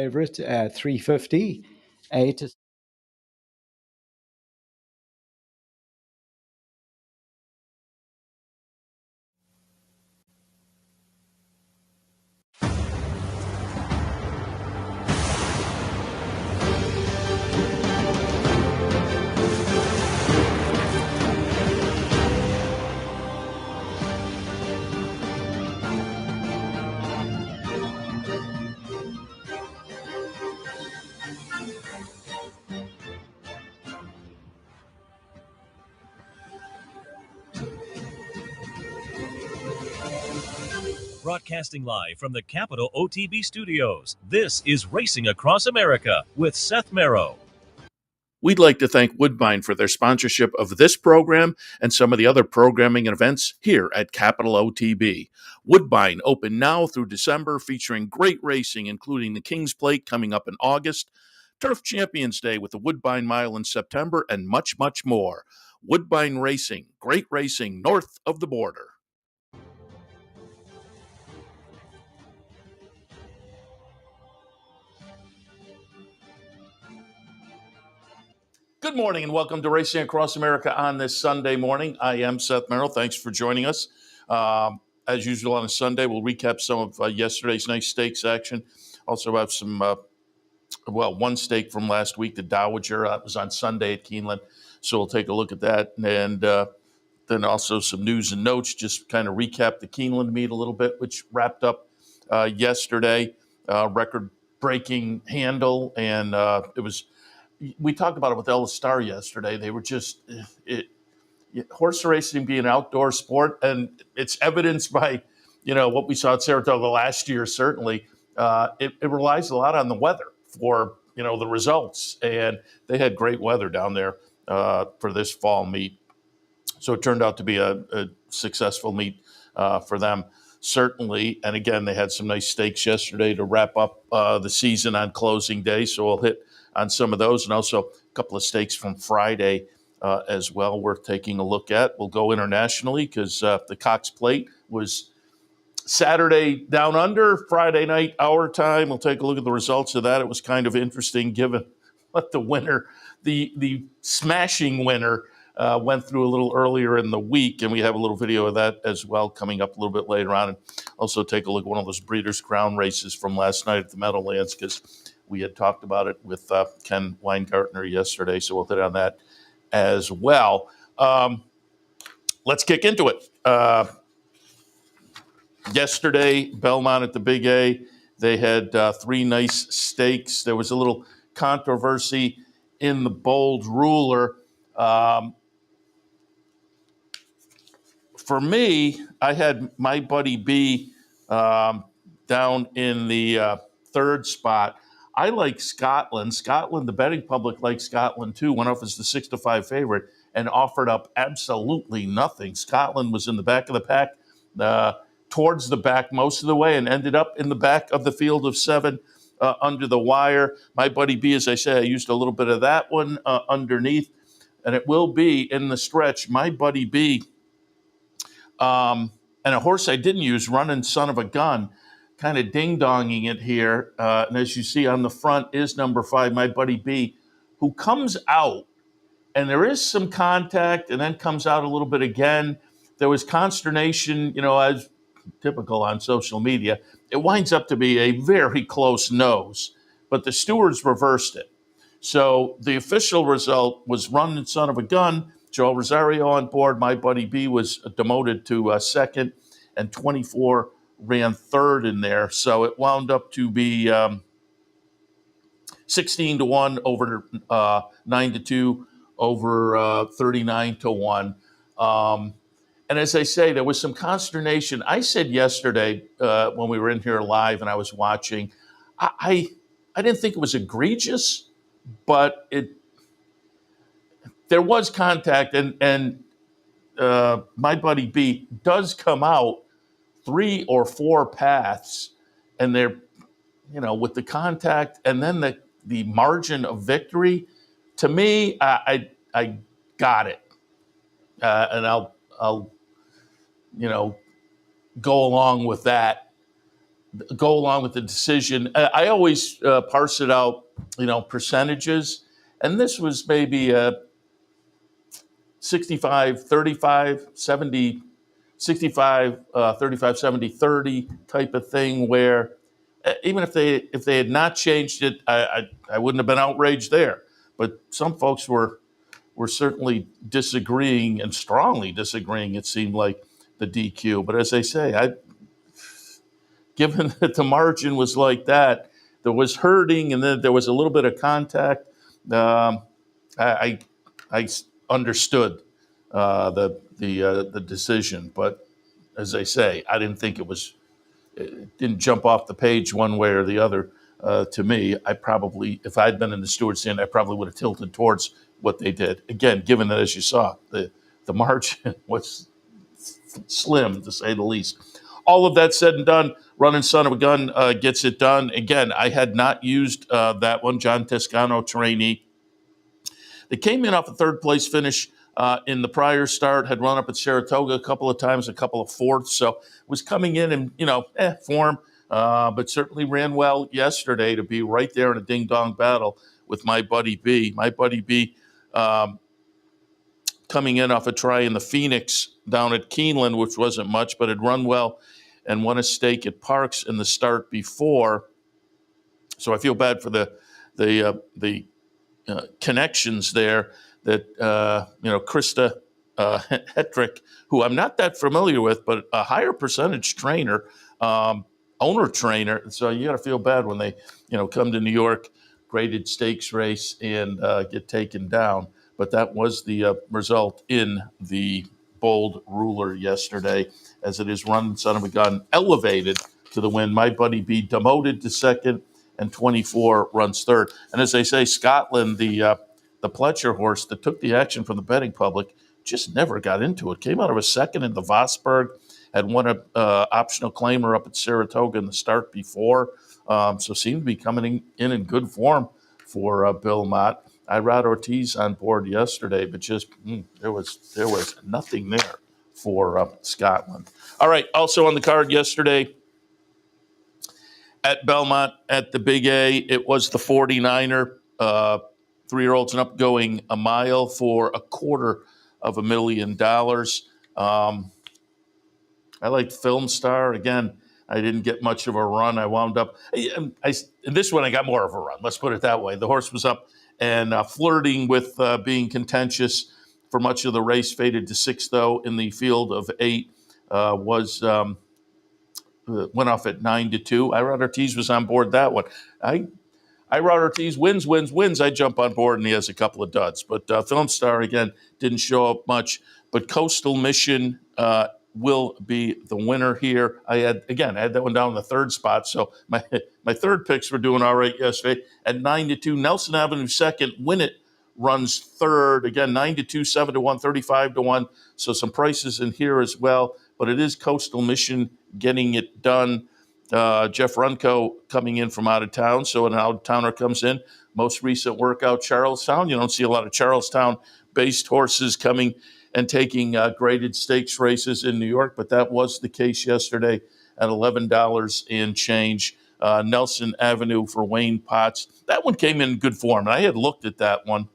favorite, 350. 8 is Broadcasting live from the Capital OTB studios, this is Racing Across America with Seth Merrow. We'd like to thank Woodbine for their sponsorship of this program and some of the other programming and events here at Capital OTB. Woodbine open now through December, featuring great racing, including the King's Plate coming up in August, Turf Champions Day with the Woodbine Mile in September, and much, much more. Woodbine Racing, great racing north of the border. Good morning and welcome to Racing Across America on this Sunday morning. I am Seth Merrow. Thanks for joining us. As usual on a Sunday, we'll recap some of yesterday's nice stakes action. Also have some, one stake from last week, the Dowager. That was on Sunday at Keeneland. So we'll take a look at that. And then also some news and notes, just kind of recap the Keeneland meet a little bit, which wrapped up yesterday. Record-breaking handle, and it was... We talked about it with Ella Star yesterday. They were just horse racing being an outdoor sport, and it's evidenced by what we saw at Saratoga last year. Certainly, it relies a lot on the weather for the results, and they had great weather down there for this fall meet. So it turned out to be a successful meet for them, certainly. And again, they had some nice stakes yesterday to wrap up the season on closing day. So we'll hit on some of those, and also a couple of stakes from Friday as well worth taking a look at. We'll go internationally because the Cox Plate was Saturday down under, Friday night our time. We'll take a look at the results of that. It was kind of interesting given what the winner, the smashing winner, went through a little earlier in the week, and we have a little video of that as well coming up a little bit later on. And also take a look at one of those Breeders' Crown races from last night at the Meadowlands, because we had talked about it with Ken Weingartner yesterday, so we'll hit on that as well. Let's kick into it. Yesterday, Belmont at the Big A, they had three nice stakes. There was a little controversy in the Bold Ruler. For me, I had my buddy B down in the third spot. I like Scotland. Scotland, the betting public likes Scotland too. Went off as the 6-5 favorite and offered up absolutely nothing. Scotland was in the back of the pack, towards the back most of the way, and ended up in the back of the field of seven under the wire. My buddy B, as I say, I used a little bit of that one underneath, and it will be in the stretch. My buddy B, and a horse I didn't use, Running Son of a Gun, kind of ding-donging it here. And as you see on the front is number 5, My Buddy B, who comes out, and there is some contact, and then comes out a little bit again. There was consternation, as typical on social media. It winds up to be a very close nose, but the stewards reversed it. So the official result was Running Son of a Gun, Joe Rosario on board. My Buddy B was demoted to second, and 24 ran third in there. So it wound up to be 16-1 over 9-2 over 39-1. And as I say, there was some consternation. I said yesterday when we were in here live and I was watching, I didn't think it was egregious, but there was contact, and My Buddy B does come out 3 or 4 paths, and they're, with the contact and then the margin of victory. To me, I got it, and I'll go along with that. go along with the decision. I always parse it out, percentages. And this was maybe a 65, 35, 70, 65, 35, 70, 30 type of thing where even if they had not changed it, I wouldn't have been outraged there. But some folks were certainly disagreeing and strongly disagreeing, it seemed like, the DQ. But as I say, given that the margin was like that, there was hurting and then there was a little bit of contact, I understood the decision. But as I say, I didn't think it didn't jump off the page one way or the other. To me, I probably, if I'd been in the steward's stand, I probably would have tilted towards what they did. Again, given that, as you saw, the margin was slim, to say the least. All of that said and done, Running Son of a Gun gets it done. Again, I had not used that one, John Toscano trainee. They came in off a third-place finish in the prior start, had run up at Saratoga a couple of times, a couple of fourths, so was coming in form, but certainly ran well yesterday to be right there in a ding-dong battle with My Buddy B. My Buddy B coming in off a try in the Phoenix down at Keeneland, which wasn't much, but had run well and won a stake at Parks in the start before. So I feel bad for the connections there that, Krista Hetrick, who I'm not that familiar with, but a higher percentage trainer, owner trainer. So you got to feel bad when they, come to New York, graded stakes race and get taken down. But that was the result in the bold ruler yesterday, as it is Running Son of a Gun elevated to the win. My Buddy B demoted to second, and 24 runs third. And as they say, Scotland, the Pletcher horse that took the action from the betting public, just never got into it. Came out of a second in the Vosburg, had won a optional claimer up at Saratoga in the start before, so seemed to be coming in good form for Belmont. Irad Ortiz on board yesterday, but just there was nothing there for Scotland. All right, also on the card yesterday at Belmont at the Big A, it was the 49er, 3-year-olds and up, going a mile for $250,000. I liked Film Star. Again, I didn't get much of a run. I wound up, in this one I got more of a run. Let's put it that way. The horse was up and flirting with being contentious for much of the race. Faded to 6th, though, in the field of 8. Went off at 9-2. Irad Ortiz was on board that one. Irad Ortiz wins. I jump on board, and he has a couple of duds. But Film Star, again, didn't show up much. But Coastal Mission will be the winner here. I had that one down in the third spot, so my third picks were doing all right yesterday. At 9-2, Nelson Avenue second, Win It runs third. Again, 9-2, 7-1, 35-1. So some prices in here as well, but it is Coastal Mission getting it done. Jeff Runco coming in from out of town, so an out-of-towner comes in. Most recent workout, Charlestown. You don't see a lot of Charlestown-based horses coming and taking graded stakes races in New York, but that was the case yesterday at $11 and change. Nelson Avenue for Wayne Potts. That one came in good form, and I had looked at that one.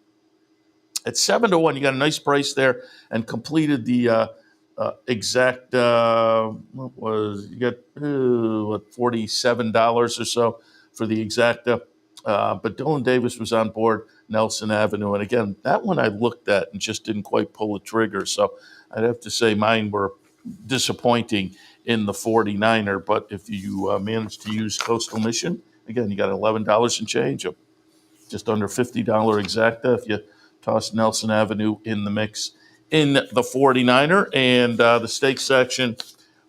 At 7-1, you got a nice price there and completed the exact, you got $47 or so for the exacta. But Dylan Davis was on board Nelson Avenue. And again, that one I looked at and just didn't quite pull the trigger. So I'd have to say mine were disappointing in the 49er. But if you manage to use Coastal Mission, again, you got $11 and change, just under $50 exacta if you toss Nelson Avenue in the mix in the 49er. And the stakes section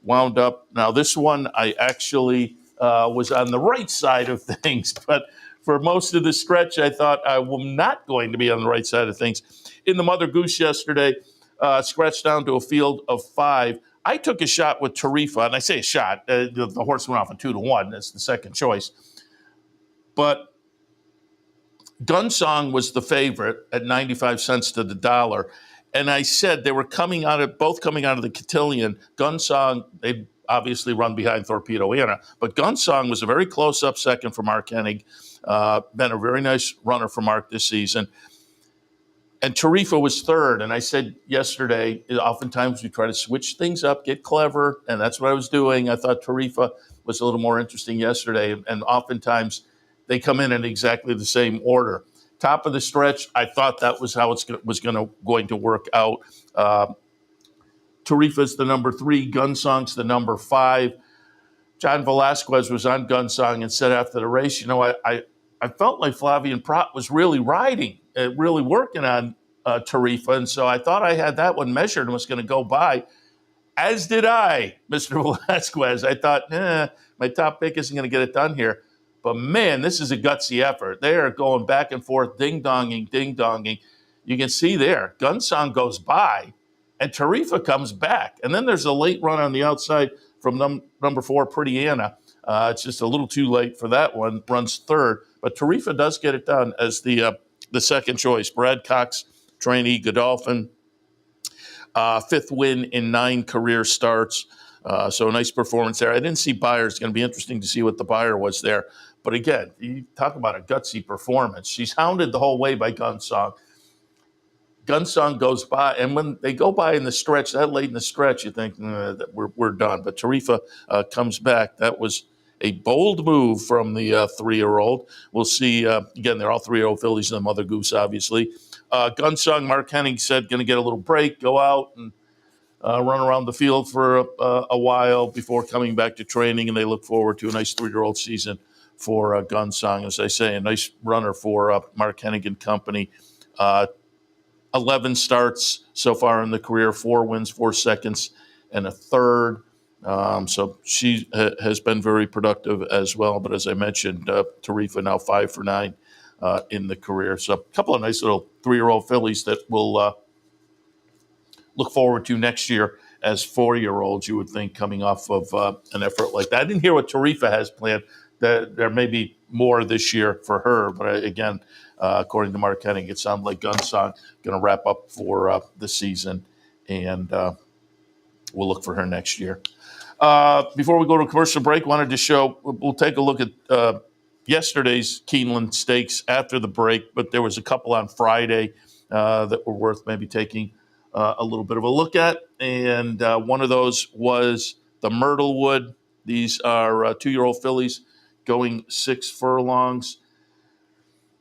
wound up. Now, this one I actually was on the right side of things, but for most of the stretch, I thought I was not going to be on the right side of things. In the Mother Goose yesterday, scratched down to a field of 5. I took a shot with Tarifa, and I say a shot. The horse went off at 2-1. That's the second choice. But Gunsong was the favorite at 95 cents to the dollar. And I said they were both coming out of the cotillion. Gunsong, they obviously run behind Torpedo Anna. But Gunsong was a very close-up second for Mark Hennig. Been a very nice runner for Mark this season. And Tarifa was third. And I said yesterday, oftentimes we try to switch things up, get clever, and that's what I was doing. I thought Tarifa was a little more interesting yesterday, and oftentimes they come in exactly the same order. Top of the stretch, I thought that was how it was going to work out. Tarifa's the number 3, Gunsong's the number 5. John Velasquez was on Gunsong and said after the race, I felt like Flavien Prat was really riding, really working on Tarifa. And so I thought I had that one measured and was going to go by, as did I, Mr. Velasquez. I thought, my top pick isn't going to get it done here. But, man, this is a gutsy effort. They are going back and forth, ding-donging, ding-donging. You can see there, Gunsong goes by, and Tarifa comes back. And then there's a late run on the outside from number 4, Pretty Anna. It's just a little too late for that one, runs third. But Tarifa does get it done as the second choice. Brad Cox, trainee, Godolphin, 5th win in 9 career starts. So a nice performance there. I didn't see Beyer. It's going to be interesting to see what the Beyer was there. But again, you talk about a gutsy performance. She's hounded the whole way by Gunsong. Gunsong goes by, and when they go by in the stretch, that late in the stretch, you think that we're done. But Tarifa comes back. That was a bold move from the 3-year-old. We'll see. Again, they're all 3-year-old fillies and the Mother Goose, obviously. Gunsong, Mark Hennig said, going to get a little break, go out and run around the field for a while before coming back to training, and they look forward to a nice 3-year-old season for Gunsong. As I say, a nice runner for Mark Hennig and company. 11 starts so far in the career, 4 wins, 4 seconds, and a third. So she has been very productive as well. But as I mentioned, Tarifa now 5 for 9 in the career. So a couple of nice little 3-year-old fillies that we'll look forward to next year as 4-year-olds, you would think, coming off of an effort like that. I didn't hear what Tarifa has planned. There may be more this year for her, but again, according to Mark Hennig, it sounded like Gunsong going to wrap up for the season, and we'll look for her next year. Before we go to a commercial break, wanted to show, we'll take a look at yesterday's Keeneland Stakes after the break, but there was a couple on Friday that were worth maybe taking a little bit of a look at, and one of those was the Myrtlewood. These are 2-year-old fillies going 6 furlongs.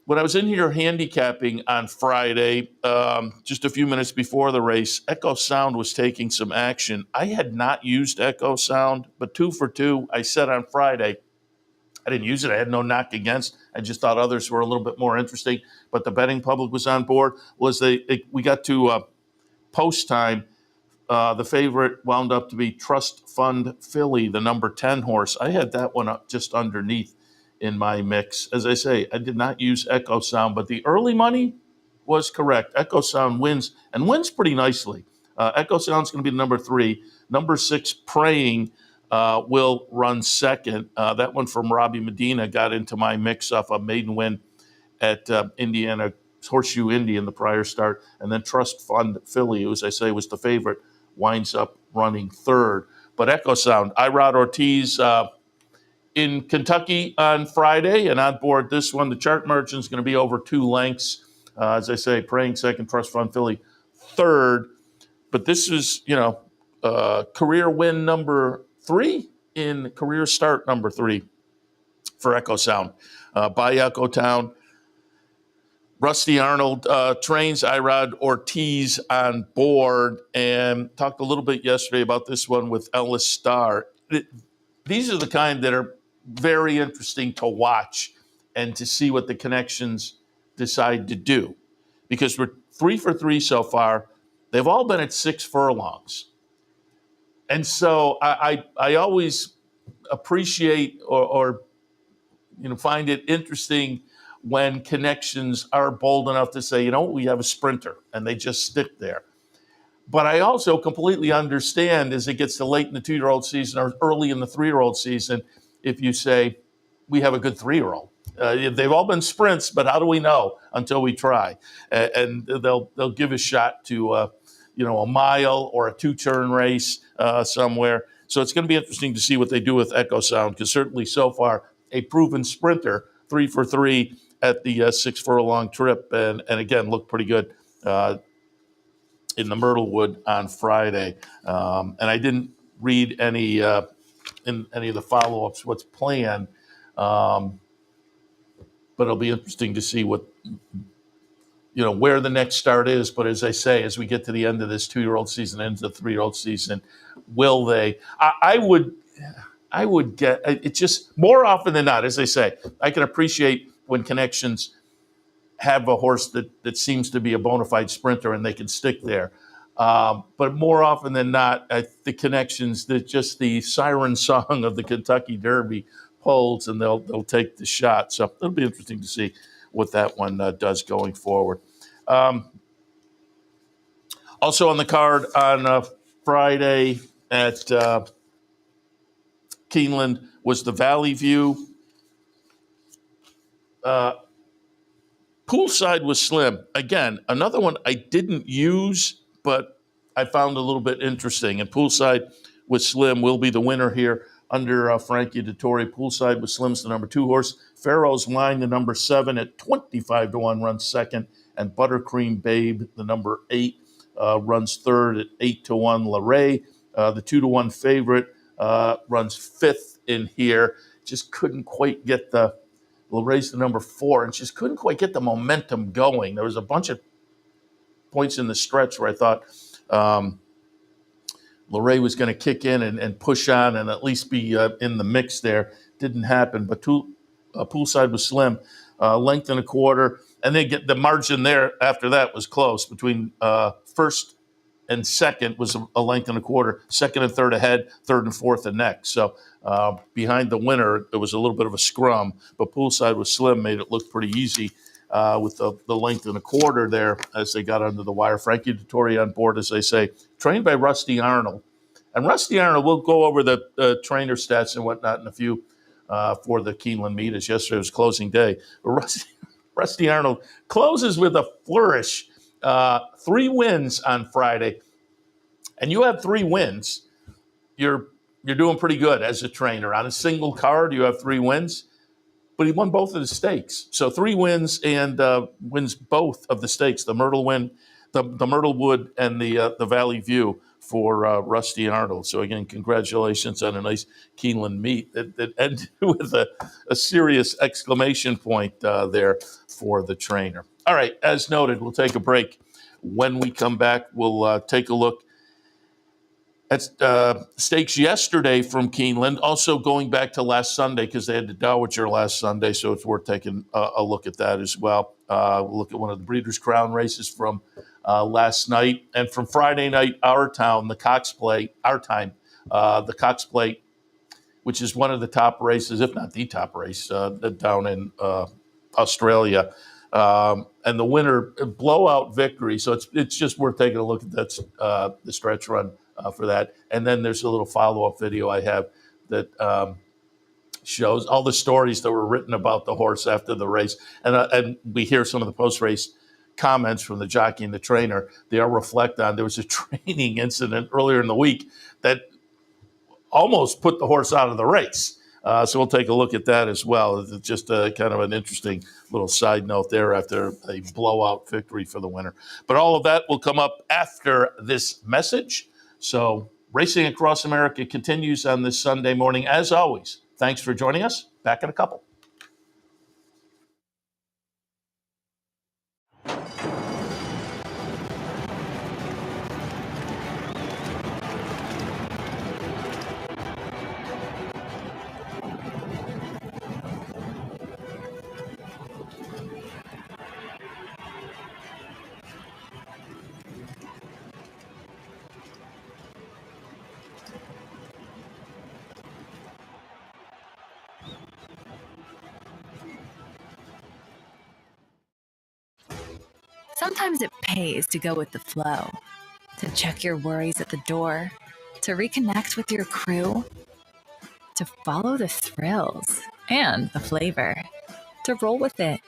When I was in here handicapping on Friday, just a few minutes before the race, Echo Sound was taking some action. I had not used Echo Sound, but 2 for 2, I said on Friday, I didn't use it. I had no knock against. I just thought others were a little bit more interesting, but the betting public was on board. We got to post time. The favorite wound up to be Trust Fund Philly, the number 10 horse. I had that one up just underneath in my mix. As I say, I did not use Echo Sound, but the early money was correct. Echo Sound wins, and wins pretty nicely. Echo Sound's going to be number 3. Number 6, Praying, will run second. That one from Robbie Medina got into my mix off a maiden win at Indiana Horseshoe Indy in the prior start. And then Trust Fund Philly, who, as I say, was the favorite, winds up running third. But Echo Sound, Irod Ortiz in Kentucky on Friday, and on board this one, the chart margin is going to be over 2 lengths. As I say, Praying second, Trust Fund Philly third. But this is, career win number 3 in career start number 3 for Echo Sound. By Echo Town, Rusty Arnold trains Irod Ortiz on board, and talked a little bit yesterday about this one with Ellis Starr. These are the kind that are very interesting to watch and to see what the connections decide to do. Because we're 3 for 3 so far. They've all been at 6 furlongs. And so I always appreciate or find it interesting when connections are bold enough to say, we have a sprinter, and they just stick there. But I also completely understand as it gets to late in the 2-year-old season or early in the 3-year-old season, if you say, we have a good 3-year-old. They've all been sprints, but how do we know until we try? And they'll give a shot to, a mile or a 2-turn race somewhere. So it's going to be interesting to see what they do with Echo Sound, because certainly so far a proven sprinter, 3 for 3 at the 6 furlong trip, and again looked pretty good in the Myrtlewood on Friday. And I didn't read any in any of the follow-ups what's planned, but it'll be interesting to see what, where the next start is. But as I say, as we get to the end of this 2-year-old season, into the 3-year-old season, will they? I would get it. Just more often than not, as I say, I can appreciate when connections have a horse that seems to be a bona fide sprinter and they can stick there. But more often than not, the connections, that just the siren song of the Kentucky Derby holds, and they'll take the shot. So it'll be interesting to see what that one does going forward. Also on the card on Friday at Keeneland was the Valley View. Poolside was Slim. Again, another one I didn't use, but I found a little bit interesting. And Poolside with Slim will be the winner here under Frankie Dettori. Poolside with Slim's the number 2 horse. Pharaoh's Line, the number 7 at 25-1, runs second. And Buttercream Babe, the number 8, runs third at 8-1. LaRae, the 2-1 favorite, runs fifth in here. Just couldn't quite get the LaRae's the number 4, and just couldn't quite get the momentum going. There was a bunch of points in the stretch where I thought LaRae was going to kick in and push on and at least be in the mix there. Didn't happen, but Poolside was Slim, length and a quarter, and then get the margin there after that was close between first and second was a length and a quarter, second and third ahead, third and fourth and next. So behind the winner, it was a little bit of a scrum, but Poolside with Slim made it look pretty easy with the length and a quarter there as they got under the wire. Frankie Dettori on board, as they say, trained by Rusty Arnold. And Rusty Arnold, we'll go over the trainer stats and whatnot in a few for the Keeneland meet, as yesterday was closing day. But Rusty Arnold closes with a flourish. 3 wins on Friday, and you have 3 wins. You're doing pretty good as a trainer. On a single card, you have 3 wins, but he won both of the stakes. So 3 wins and wins both of the stakes, the Myrtle win, the Myrtlewood and the Valley View for Rusty Arnold. So again, congratulations on a nice Keeneland meet that ended with a serious exclamation point there for the trainer. All right, as noted, we'll take a break. When we come back, we'll take a look at stakes yesterday from Keeneland. Also going back to last Sunday, because they had the Dowager last Sunday, so it's worth taking a look at that as well. We'll look at one of the Breeders' Crown races from last night. And from Friday night, our time, the Cox Plate, which is one of the top races, if not the top race, down in Australia. And the winner, blowout victory. So it's just worth taking a look at that, the stretch run for that. And then there's a little follow-up video I have that shows all the stories that were written about the horse after the race. And we hear some of the post-race comments from the jockey and the trainer. They all reflect on there was a training incident earlier in the week that almost put the horse out of the race. So we'll take a look at that as well. It's just kind of an interesting little side note there after a blowout victory for the winner. But all of that will come up after this message. So Racing Across America continues on this Sunday morning. As always, thanks for joining us. Back in a couple. Sometimes it pays to go with the flow, to check your worries at the door, to reconnect with your crew, to follow the thrills and the flavor, to roll with it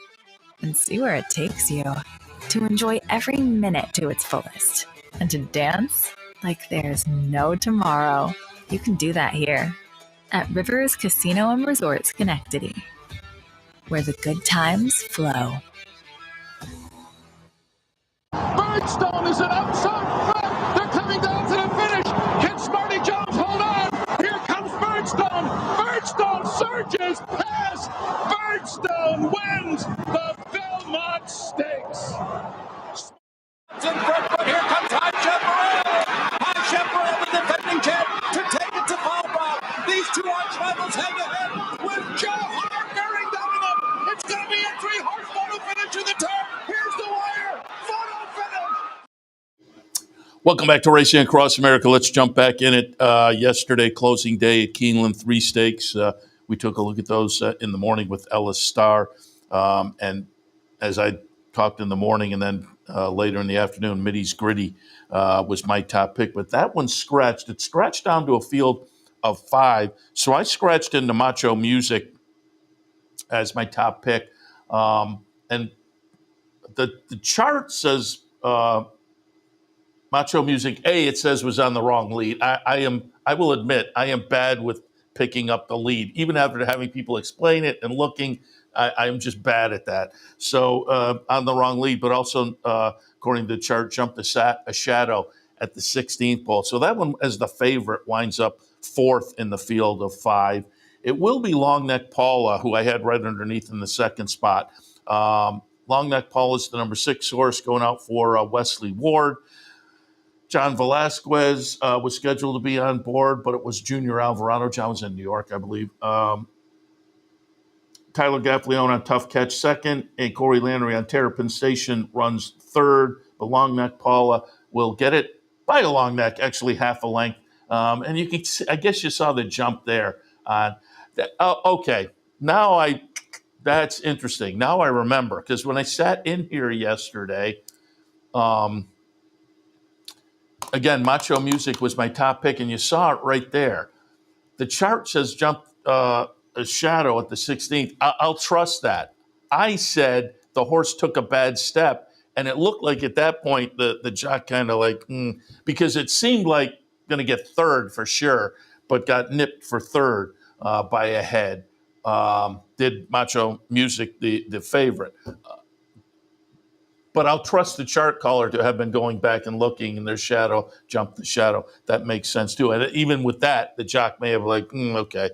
and see where it takes you, to enjoy every minute to its fullest, and to dance like there's no tomorrow. You can do that here at Rivers Casino and Resorts Schenectady, where the good times flow. Birdstone is an outside front. They're coming down to the finish. Can Smarty Jones hold on? Here comes Birdstone. Birdstone surges past. Birdstone wins the Belmont Stakes. In front, but here comes High Chaparral. High Chaparral, the defending champ, to take it to Bob. These two arch rivals hang ahead with Joe Hart bearing down on them. It's going to be a 3-horse photo finish to the turn. Here's the wire. Photo finish. Welcome back to Racing Across America. Let's jump back in it. Yesterday, closing day at Keeneland, 3 stakes. We took a look at those in the morning with Ellis Starr. And as I talked in the morning and then later in the afternoon, Mitty's Gritty was my top pick. But that one scratched. It scratched down to a field of 5. So I scratched into Macho Music as my top pick. And the chart says Macho Music, it says was on the wrong lead. I will admit, I am bad with picking up the lead. Even after having people explain it and looking, I'm just bad at that. So on the wrong lead, but also, according to the chart, jumped a shadow at the 16th pole. So that one, as the favorite, winds up 4th in the field of 5. It will be Long Neck Paula, who I had right underneath in the second spot. Long Neck Paula is the number 6 horse going out for Wesley Ward. John Velasquez was scheduled to be on board, but it was Junior Alvarado. John was in New York, I believe. Tyler Gaffalione on Tough Catch second, and Corey Landry on Terrapin Station runs third. The Long Neck Paula will get it by a long neck, actually half a length. And you can see, I guess you saw the jump there. Okay, that's interesting. Now I remember, because when I sat in here yesterday, again, Macho Music was my top pick, and you saw it right there. The chart says jump a shadow at the 16th. I'll trust that. I said the horse took a bad step, and it looked like at that point the jock kind of like, because it seemed like going to get third for sure, but got nipped for third by a head. Did Macho Music the favorite. But I'll trust the chart caller to have been going back and looking, and their shadow jumped the shadow. That makes sense too. And even with that, the jock may have like, okay.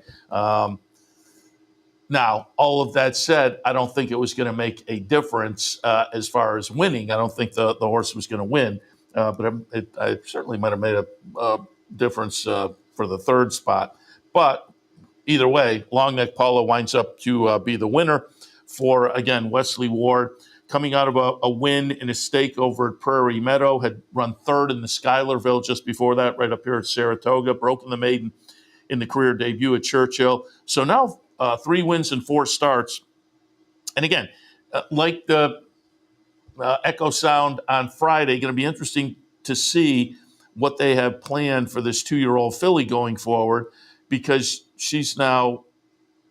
Now, all of that said, I don't think it was going to make a difference as far as winning. I don't think the horse was going to win, but I certainly might have made a difference for the third spot. But either way, Long Neck Paula winds up to be the winner for, again, Wesley Ward. Coming out of a win in a stake over at Prairie Meadow, had run third in the Schuylerville just before that, right up here at Saratoga, broken the maiden in the career debut at Churchill. So now 3 wins and 4 starts. And again, like the Echo Sound on Friday, going to be interesting to see what they have planned for this 2-year-old filly going forward, because she's now,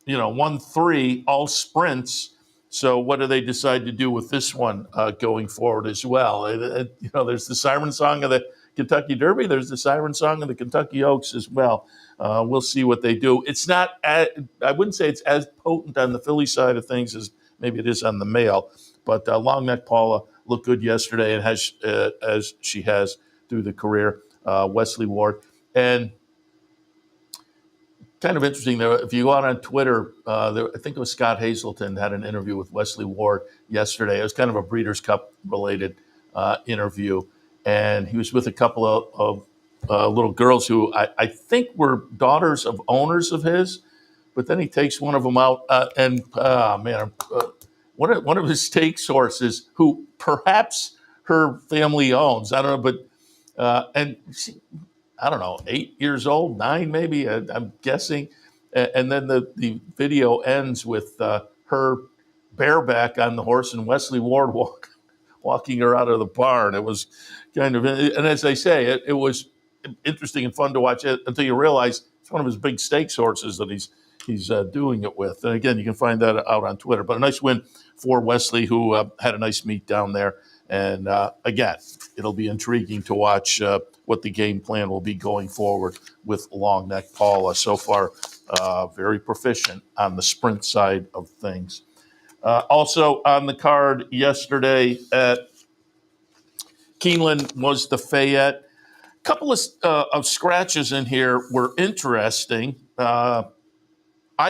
won 3 all sprints. So what do they decide to do with this one going forward as well? There's the siren song of the Kentucky Derby. There's the siren song of the Kentucky Oaks as well. We'll see what they do. It's not, I wouldn't say it's as potent on the Philly side of things as maybe it is on the male. But Long Neck Paula looked good yesterday, and as she has through the career. Wesley Ward. And kind of interesting, though, if you go out on Twitter, I think it was Scott Hazelton had an interview with Wesley Ward yesterday. It was kind of a Breeders' Cup-related interview. And he was with a couple of little girls who I think were daughters of owners of his. But then he takes one of them out one of his stakes horses who perhaps her family owns. I don't know, but and she, I don't know, 8 years old, 9 maybe, I'm guessing. And then the video ends with her bareback on the horse and Wesley Ward walking her out of the barn. It was kind of, and as I say, it was interesting and fun to watch it until you realize it's one of his big stakes horses that he's doing it with. And again, you can find that out on Twitter. But a nice win for Wesley, who had a nice meet down there. And again, it'll be intriguing to watch what the game plan will be going forward with Long Neck Paula. So far, very proficient on the sprint side of things. Also on the card yesterday at Keeneland was the Fayette. A couple of scratches in here were interesting. I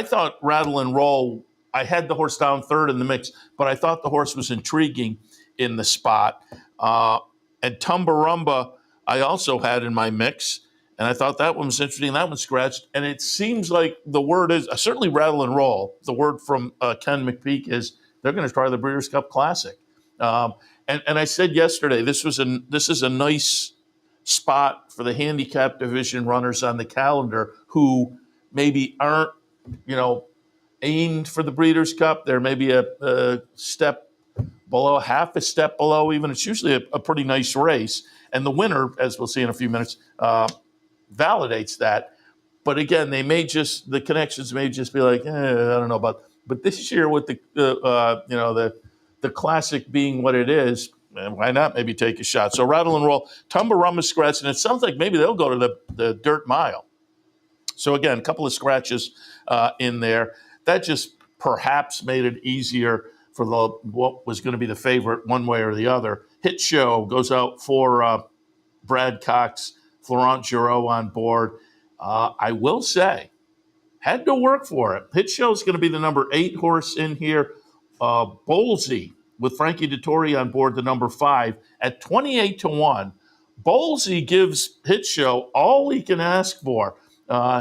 thought Rattle and Roll, I had the horse down third in the mix, but I thought the horse was intriguing in the spot. And Tumbarumba, I also had in my mix, and I thought that one was interesting. That one scratched. And it seems like the word is, certainly Rattle and Roll, the word from Ken McPeak is they're going to try the Breeders' Cup Classic. And I said yesterday, this is a nice spot for the handicap division runners on the calendar who maybe aren't, aimed for the Breeders' Cup. They're maybe a step below, half a step below even. It's usually a pretty nice race. And the winner, as we'll see in a few minutes, validates that. But again, the connections may just be like, I don't know about. But this year with the Classic being what it is, why not maybe take a shot? So Rattle and Roll, Tumbarumba scratch, and it sounds like maybe they'll go to the dirt mile. So again, a couple of scratches in there. That just perhaps made it easier for what was going to be the favorite one way or the other. Hit Show goes out for Brad Cox, Florent Giraud on board. I will say, had to work for it. Hit Show is going to be the number 8 horse in here. Bowlesy with Frankie Dettori on board, the number 5 at 28-1. Bowlesy gives Hit Show all he can ask for.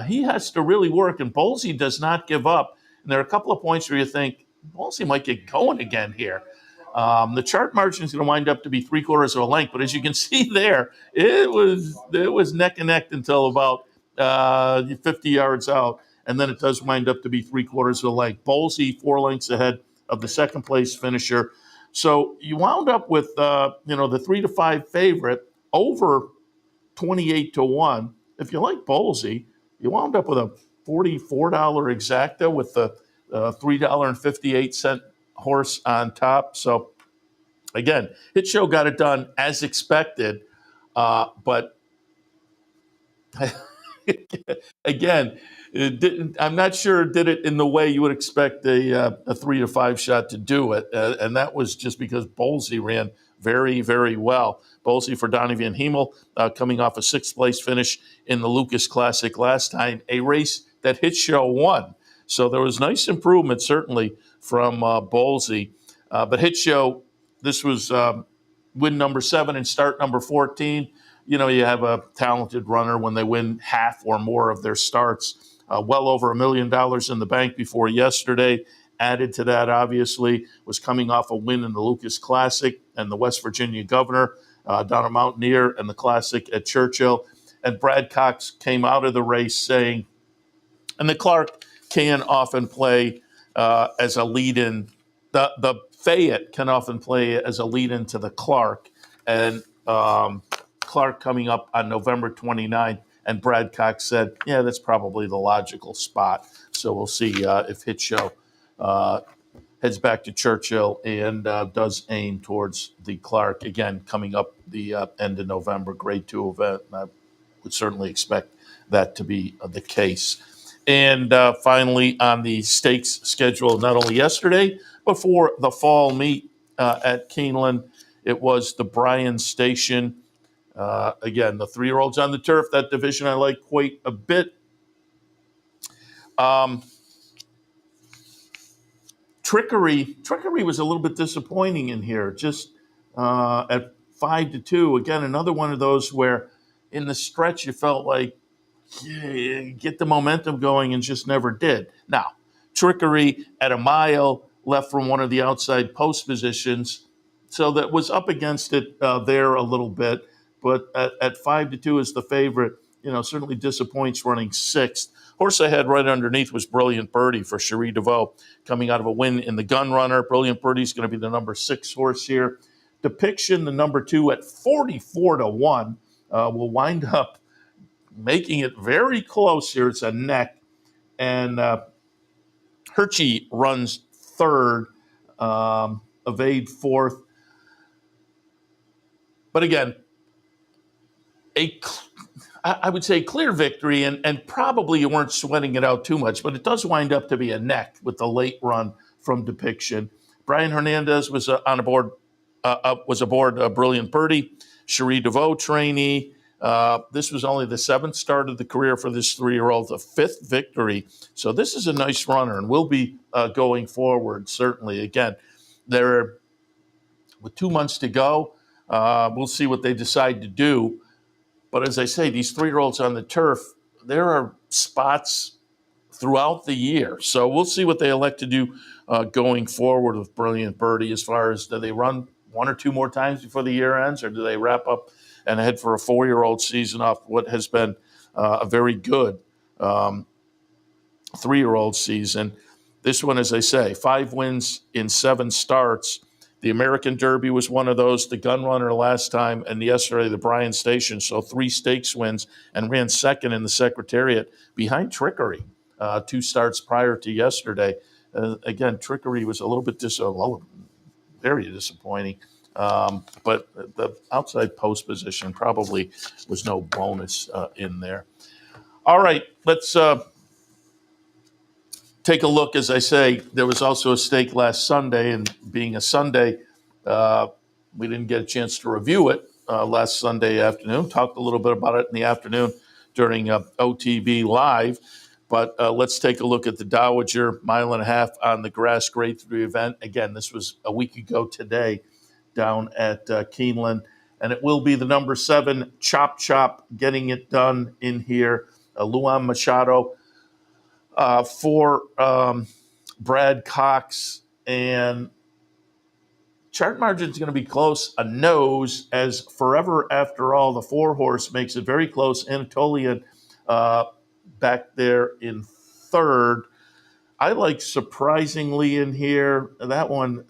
He has to really work, and Bowlesy does not give up. And there are a couple of points where you think Bowlesy might get going again here. The chart margin is going to wind up to be 3/4 of a length, but as you can see there, it was neck and neck until about 50 yards out, and then it does wind up to be 3/4 of a length. Bowlesy 4 lengths ahead of the second place finisher. So you wound up with the 3-5 favorite over 28-1. If you like Bowlesy, you wound up with a $44 exacta with the $3.58 horse on top. So again, Hit Show got it done as expected, but again, I'm not sure it did it in the way you would expect a 3-5 shot to do it, and that was just because Bowlesy ran very, very well. Bowlesy for Donnie Van Hemel, coming off a 6th place finish in the Lucas Classic last time, a race that Hit Show won. So there was nice improvement, certainly, from Bowlesy. But Hit Show, this was win number 7 and start number 14. You have a talented runner when they win half or more of their starts. Well over $1 million in the bank before yesterday. Added to that, obviously, was coming off a win in the Lucas Classic and the West Virginia Governor, down at Mountaineer, and the Classic at Churchill. And Brad Cox came out of the race saying, and the Clark can often play as a lead-in. The Fayette can often play as a lead-in to the Clark. And Clark coming up on November 29th. And Brad Cox said, yeah, that's probably the logical spot. So we'll see if Hit Show heads back to Churchill and does aim towards the Clark. Again, coming up the end of November, Grade 2 event. And I would certainly expect that to be the case. And finally, on the stakes schedule, not only yesterday, but for the fall meet at Keeneland, it was the Bryan Station. Again, the 3-year-olds on the turf, that division I like quite a bit. Trickery was a little bit disappointing in here, just at 5-2. Again, another one of those where in the stretch you felt like, yeah, get the momentum going and just never did. Now, Trickery at a mile left from one of the outside post positions, so that was up against it there a little bit. But at 5-2 as the favorite, certainly disappoints running 6th. Horse I had right underneath was Brilliant Birdie for Cherie DeVoe, coming out of a win in the Gun Runner. Brilliant Birdie is going to be the number 6 horse here. Depiction, the number 2 at 44-1, will wind up making it very close here. It's a neck. And Hershey runs 3rd, Evade 4th. But again, I would say clear victory, and probably you weren't sweating it out too much, but it does wind up to be a neck with the late run from Depiction. Brian Hernandez was aboard a Brilliant Birdie. Cherie DeVoe trainee. This was only the 7th start of the career for this 3-year-old, the 5th victory. So this is a nice runner, and will be going forward, certainly. Again, with 2 months to go, we'll see what they decide to do. But as I say, these 3-year-olds on the turf, there are spots throughout the year. So we'll see what they elect to do going forward with Brilliant Birdie, as far as, do they run 1 or 2 more times before the year ends, or do they wrap up and head for a 4-year-old season off what has been a very good 3-year-old season. This one, as I say, 5 wins in 7 starts. The American Derby was one of those, the Gun Runner last time, and yesterday the Bryan Station. So 3 stakes wins, and ran second in the Secretariat behind Trickery 2 starts prior to yesterday. Again, Trickery was a little bit very disappointing. But the outside post position probably was no bonus in there. All right, let's take a look. As I say, there was also a stake last Sunday, and being a Sunday, we didn't get a chance to review it last Sunday afternoon. Talked a little bit about it in the afternoon during OTB Live. But let's take a look at the Dowager 1.5 miles on the grass, grade 3 event. Again, this was a week ago today down at Keeneland. And it will be the number 7, Chop Chop, getting it done in here. Luan Machado for Brad Cox. And chart margin is going to be close. A nose, as Forever After All, the 4-horse, makes it very close. Anatolian back there in 3rd. I like Surprisingly in here. That one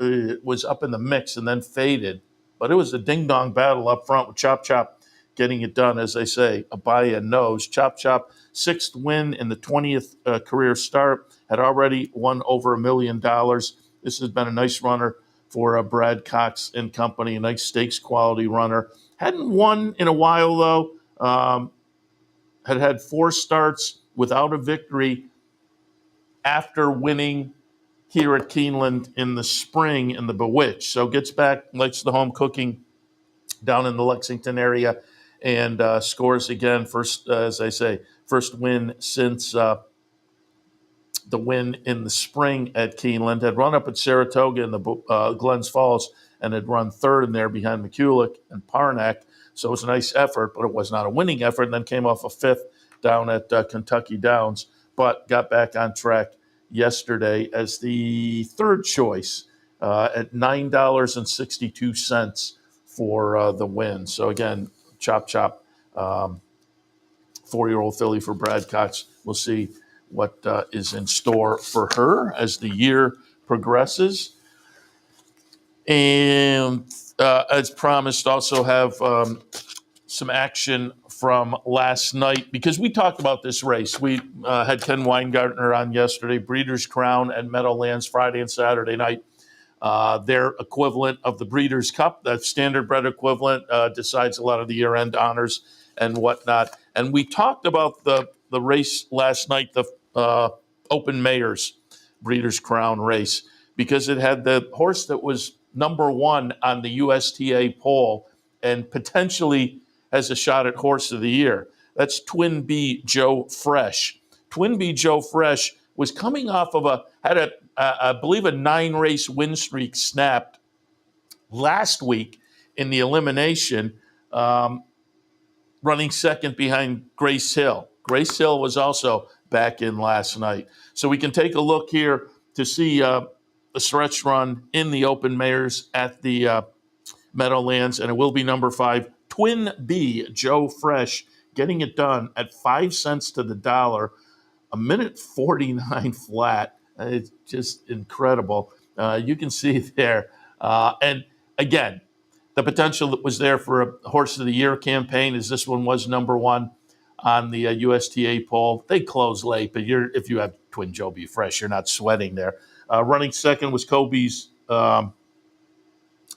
was up in the mix and then faded. But it was a ding-dong battle up front with Chop Chop getting it done, as they say, a buy and nose. Chop Chop, 6th win in the 20th career start, had already won over $1 million. This has been a nice runner for Brad Cox and company, a nice stakes quality runner. Hadn't won in a while, though. Had 4 starts without a victory after winning here at Keeneland in the spring in the Bewitched. So gets back, likes the home cooking down in the Lexington area, and scores again. First, as I say, first win since the win in the spring at Keeneland. Had run up at Saratoga in the Glens Falls and had run 3rd in there behind McCulloch and Parnack. So it was a nice effort, but it was not a winning effort, and then came off a 5th down at Kentucky Downs, but got back on track yesterday as the 3rd choice at $9.62 for the win. So again, Chop Chop, 4-year-old filly for Brad Cox. We'll see what is in store for her as the year progresses. And as promised, also have some action from last night, because we talked about this race. We had Ken Weingartner on yesterday, Breeders' Crown at Meadowlands Friday and Saturday night. Their equivalent of the Breeders' Cup, that standardbred equivalent, decides a lot of the year-end honors and whatnot. And we talked about the race last night, the Open Mayor's Breeders' Crown race, because it had the horse that was number 1 on the USTA poll and potentially has a shot at Horse of the Year. That's Twin B Joe Fresh. Twin B Joe Fresh was coming off of I believe a 9-race win streak snapped last week in the elimination, running second behind Grace Hill. Grace Hill was also back in last night. So we can take a look here to see a stretch run in the Open Mayor's at the Meadowlands, and it will be number 5, Twin B Joe Fresh, getting it done at 5 cents to the dollar, a minute 49 flat. It's just incredible. You can see there. And again, the potential that was there for a Horse of the Year campaign, as this one was number 1 on the USTA poll. They close late, but if you have Twin Joe B Fresh, you're not sweating there. Running second was Kobe's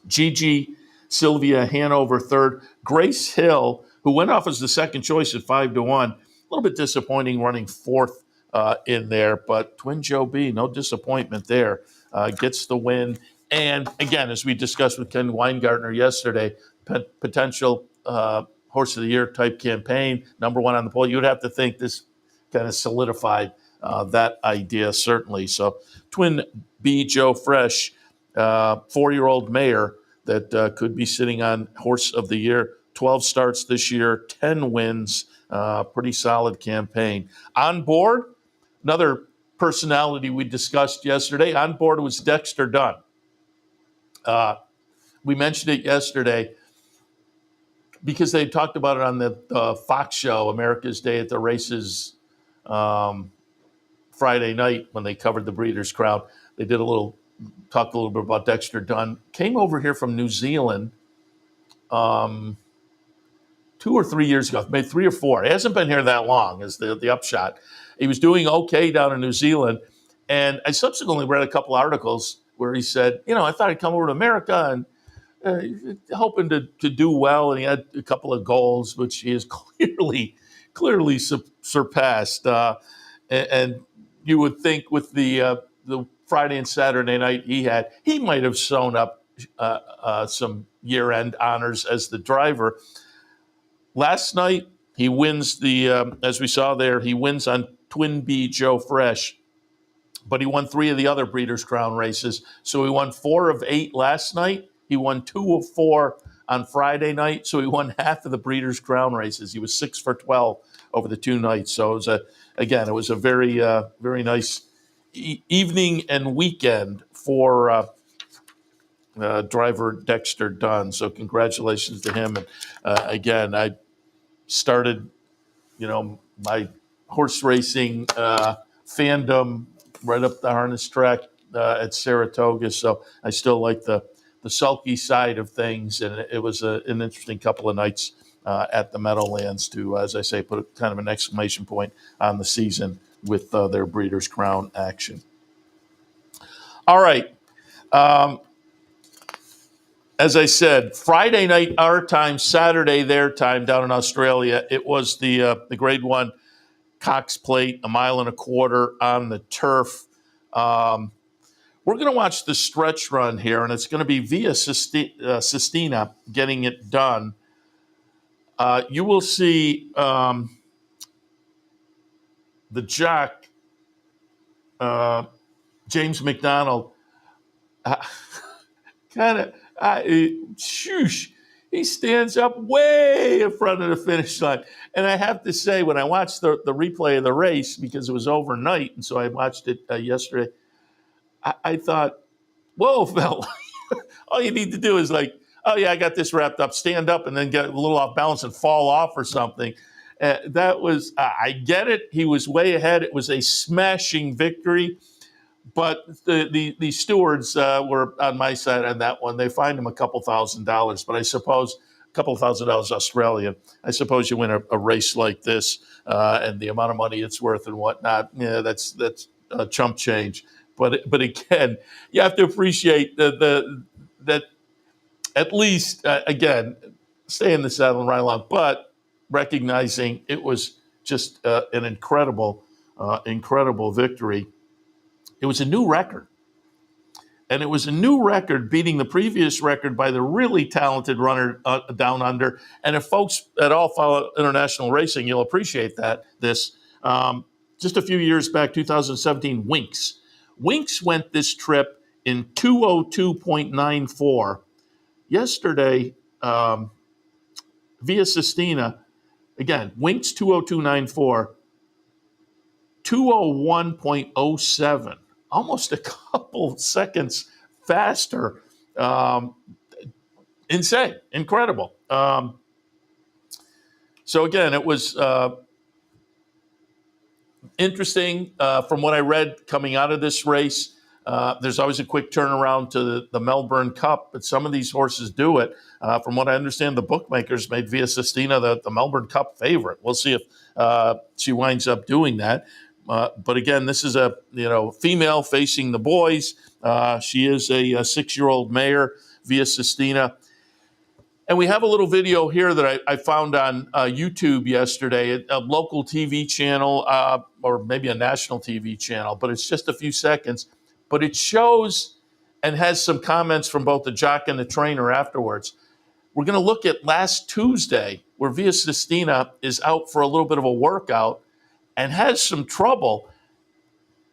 Gigi. Sylvia Hanover 3rd. Grace Hill who went off as the second choice at 5-1. A little bit disappointing running fourth in there, but Twin Joe B, no disappointment there, gets the win. And again, as we discussed with Ken Weingartner yesterday, potential Horse of the Year type campaign, number one on the poll. You would have to think this kind of solidified that idea, certainly. So Twin B Joe Fresh, 4-year-old mare that could be sitting on Horse of the Year. 12 starts this year, 10 wins, pretty solid campaign. On board, another personality we discussed yesterday. On board was Dexter Dunn. We mentioned it yesterday because they talked about it on the Fox show, America's Day at the Races, Friday night when they covered the Breeders' Crown. They talked a little bit about Dexter Dunn. Came over here from New Zealand 2 or 3 years ago, maybe 3 or 4. He hasn't been here that long, is the upshot. He was doing okay down in New Zealand. And I subsequently read a couple articles where he said, I thought I'd come over to America and hoping to do well. And he had a couple of goals, which he has clearly surpassed. And you would think with the Friday and Saturday night he might have sewn up some year-end honors as the driver. Last night, he wins as we saw there, he wins on Twin B Joe Fresh, but he won 3 of the other Breeders' Crown races. So he won 4 of 8 last night. He won 2 of 4 on Friday night. So he won half of the Breeders' Crown races. He was 6 for 12 over the 2 nights. So it was a very, very nice evening and weekend for driver Dexter Dunn. So congratulations to him. And again, I started, my horse racing fandom right up the harness track at Saratoga. So I still like the sulky side of things. And it was an interesting couple of nights at the Meadowlands to, as I say, put kind of an exclamation point on the season with their Breeders' Crown action. All right. As I said, Friday night our time, Saturday their time down in Australia. It was the Grade 1 Cox Plate, 1.25 miles on the turf. We're going to watch the stretch run here, and it's going to be Via Sistina getting it done. You will see the jock, James McDonald, he stands up way in front of the finish line. And I have to say, when I watched the replay of the race, because it was overnight, and so I watched it yesterday, I thought, whoa, Phil, all you need to do is I got this wrapped up, stand up, and then get a little off balance and fall off or something. That was, I get it. He was way ahead. It was a smashing victory. But the stewards were on my side on that one. They fined him a couple $1,000, but I suppose a couple $1,000 Australian. I suppose you win a race like this and the amount of money it's worth and whatnot. Yeah, that's chump change. But again, you have to appreciate that at least again, stay in the saddle and ride along, but recognizing it was just an incredible victory. It was a new record. And it was a new record beating the previous record by the really talented runner down under. And if folks at all follow international racing, you'll appreciate this. Just a few years back, 2017, Winks. Winks went this trip in 202.94. Yesterday, Via Sistina, again, Winks 202.94, 201.07. Almost a couple seconds faster. Insane, incredible. So again, it was interesting from what I read coming out of this race. There's always a quick turnaround to the Melbourne Cup, but some of these horses do it. From what I understand, the bookmakers made Via Sistina the Melbourne Cup favorite. We'll see if she winds up doing that. But again, this is a female facing the boys. She is a 6-year-old mare, Via Sistina. And we have a little video here that I found on YouTube yesterday, a local TV channel, or maybe a national TV channel, but it's just a few seconds. But it shows and has some comments from both the jock and the trainer afterwards. We're going to look at last Tuesday, where Via Sistina is out for a little bit of a workout and has some trouble.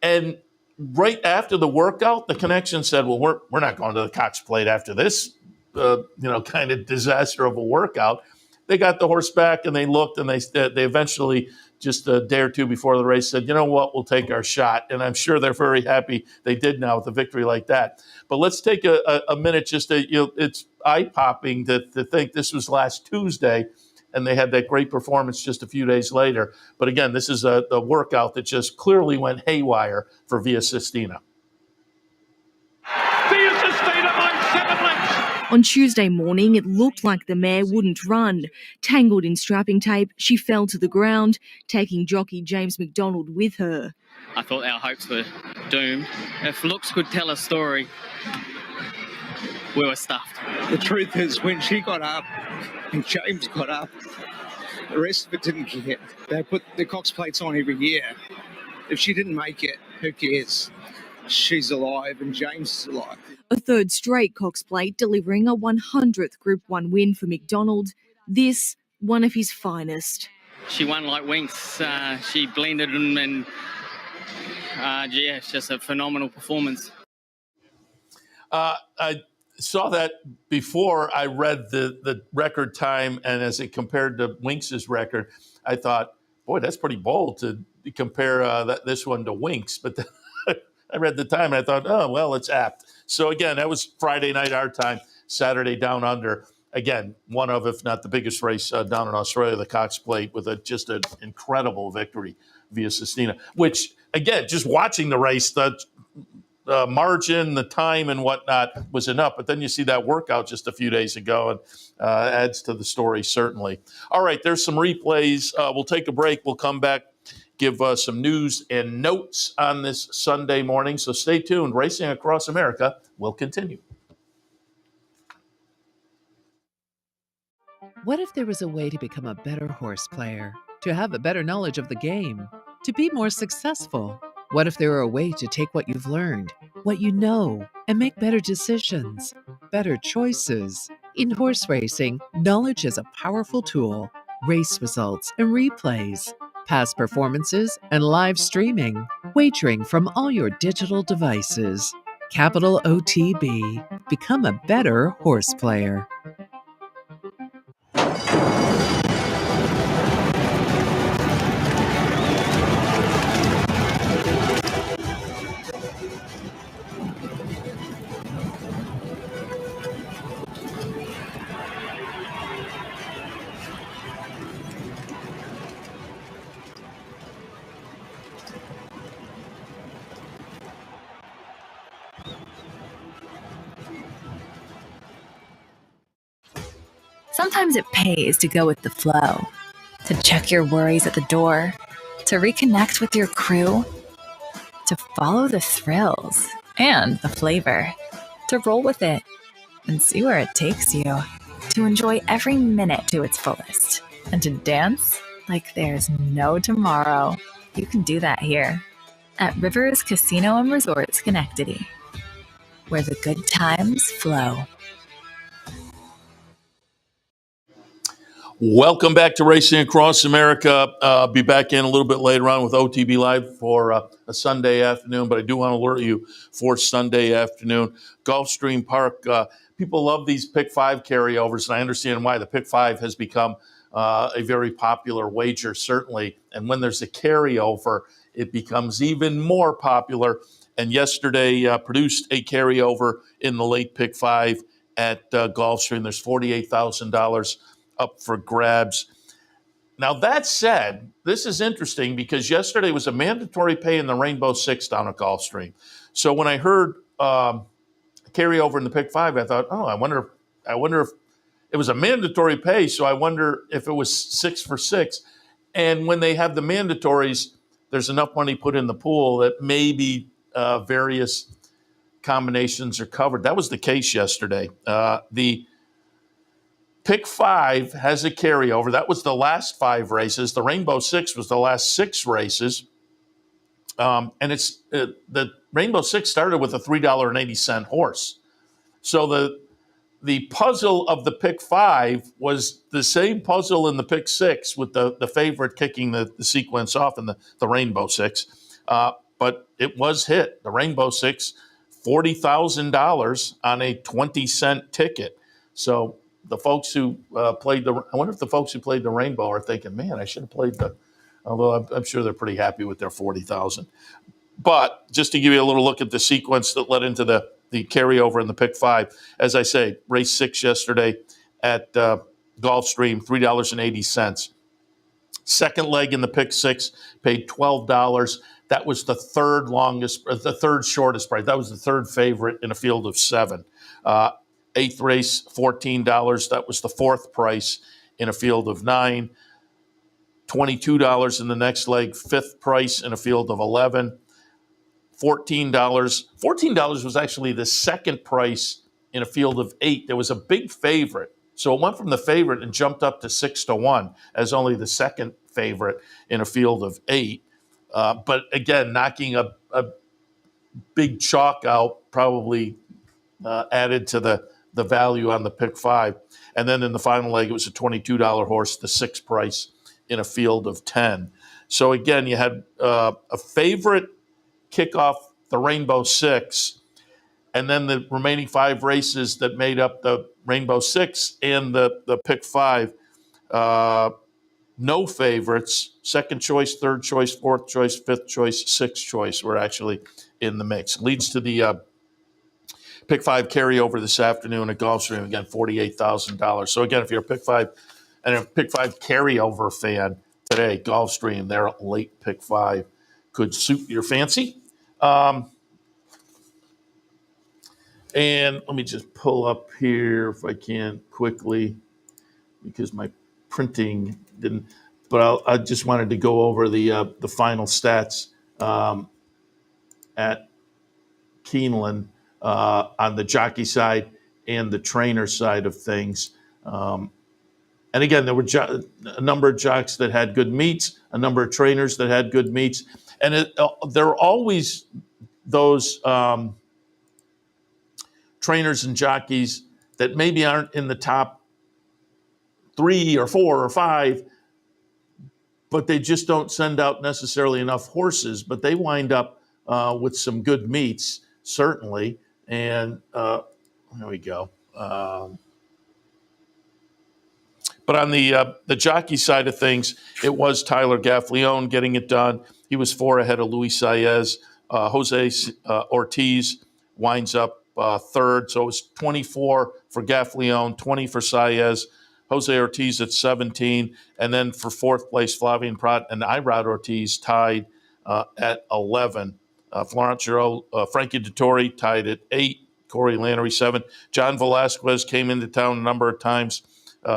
And right after the workout, the connection said, well, we're not going to the Cox Plate after this, kind of disaster of a workout. They got the horse back and they looked, and they eventually, just a day or two before the race, said, you know what, we'll take our shot. And I'm sure they're very happy they did now with a victory like that. But let's take a minute just to, it's eye-popping to think this was last Tuesday, and they had that great performance just a few days later. But again, this is a workout that just clearly went haywire for Via Sistina. Via Sistina by 7 lengths. On Tuesday morning, it looked like the mare wouldn't run. Tangled in strapping tape, she fell to the ground, taking jockey James McDonald with her. I thought our hopes were doomed. If looks could tell a story, we were stuffed. The truth is, when she got up and James got up, the rest of it didn't care. They put the Cox Plates on every year. If she didn't make it, who cares? She's alive and James is alive. A third straight Cox Plate, delivering a 100th Group 1 win for McDonald. This, one of his finest. She won like winks. She blended them, and it's just a phenomenal performance. I saw that before I read the record time, and as it compared to Winks's record, I thought, boy, that's pretty bold to compare this one to Winks. But then I read the time, and I thought, oh, well, it's apt. So again, that was Friday night our time, Saturday down under. Again, one of, if not the biggest race down in Australia, the Cox Plate, with just an incredible victory Via Sistina, which, again, just watching the race, the margin, the time and whatnot was enough. But then you see that workout just a few days ago, and adds to the story, certainly. All right, there's some replays. We'll take a break. We'll come back, give some news and notes on this Sunday morning. So stay tuned. Racing Across America will continue. What if there was a way to become a better horse player, to have a better knowledge of the game, to be more successful? What if there were a way to take what you've learned, what you know, and make better decisions, better choices? In horse racing, knowledge is a powerful tool. Race results and replays, past performances and live streaming, wagering from all your digital devices. Capital OTB. Become a better horse player. Sometimes it pays to go with the flow, to check your worries at the door, to reconnect with your crew, to follow the thrills and the flavor, to roll with it and see where it takes you, to enjoy every minute to its fullest, and to dance like there's no tomorrow. You can do that here at Rivers Casino and Resort Schenectady, where the good times flow. Welcome back to Racing Across America. I'll be back in a little bit later on with OTB Live for a Sunday afternoon, but I do want to alert you for Sunday afternoon. Gulfstream Park, people love these Pick 5 carryovers, and I understand why. The Pick 5 has become a very popular wager, certainly. And when there's a carryover, it becomes even more popular. And yesterday produced a carryover in the late Pick 5 at Gulfstream. There's $48,000 up for grabs. Now, that said, this is interesting because yesterday was a mandatory pay in the Rainbow Six down at Gulfstream. So when I heard carryover in the Pick 5, I thought, I wonder if it was a mandatory pay, so I wonder if it was 6 for 6. And when they have the mandatories, there's enough money put in the pool that maybe various combinations are covered. That was the case yesterday. The Pick 5 has a carryover. That was the last 5 races. The Rainbow 6 was the last 6 races. And it's the Rainbow 6 started with a $3.80 horse. So the puzzle of the pick 5 was the same puzzle in the pick 6 with the favorite kicking the sequence off in the Rainbow 6. But it was hit. The Rainbow 6, $40,000 on a 20-cent ticket. So the folks who I wonder if the folks who played the Rainbow are thinking, man, I should have played although I'm sure they're pretty happy with their $40,000. But just to give you a little look at the sequence that led into the carryover in the pick 5, as I say, race 6 yesterday at Gulfstream, $3.80. Second leg in the pick 6 paid $12. That was the third shortest price. That was the third favorite in a field of 7. Eighth race, $14. That was the fourth price in a field of 9. $22 in the next leg, fifth price in a field of 11. $14. $14 was actually the second price in a field of 8. There was a big favorite. So it went from the favorite and jumped up to 6-1 as only the second favorite in a field of 8. But again, knocking a big chalk out probably added to the value on the pick 5. And then in the final leg, it was a $22 horse, the sixth price in a field of 10. So again, you had a favorite kick off the Rainbow 6, and then the remaining 5 races that made up the Rainbow 6 and the pick 5, no favorites. Second choice, third choice, fourth choice, fifth choice, sixth choice were actually in the mix. Leads to the pick 5 carryover this afternoon at Gulfstream. Again, $48,000. So again, if you're a pick 5 and a pick 5 carryover fan today, Gulfstream, their late pick 5 could suit your fancy. And let me just pull up here if I can quickly, because my printing didn't. But I just wanted to go over the final stats at Keeneland on the jockey side and the trainer side of things. And again, there were a number of jocks that had good meets, a number of trainers that had good meets. And there are always those trainers and jockeys that maybe aren't in the top 3 or 4 or 5, but they just don't send out necessarily enough horses. But they wind up with some good meets, certainly. And there we go. But on the jockey side of things, it was Tyler Gaffleone getting it done. He was 4 ahead of Luis Saez. Jose Ortiz winds up third. So it was 24 for Gaffleone, 20 for Saez. Jose Ortiz at 17. And then for fourth place, Flavien Prat and Irod Ortiz tied at 11. Florent Giraud, Frankie Dettori tied at 8. Corey Lanery, 7. John Velasquez came into town a number of times.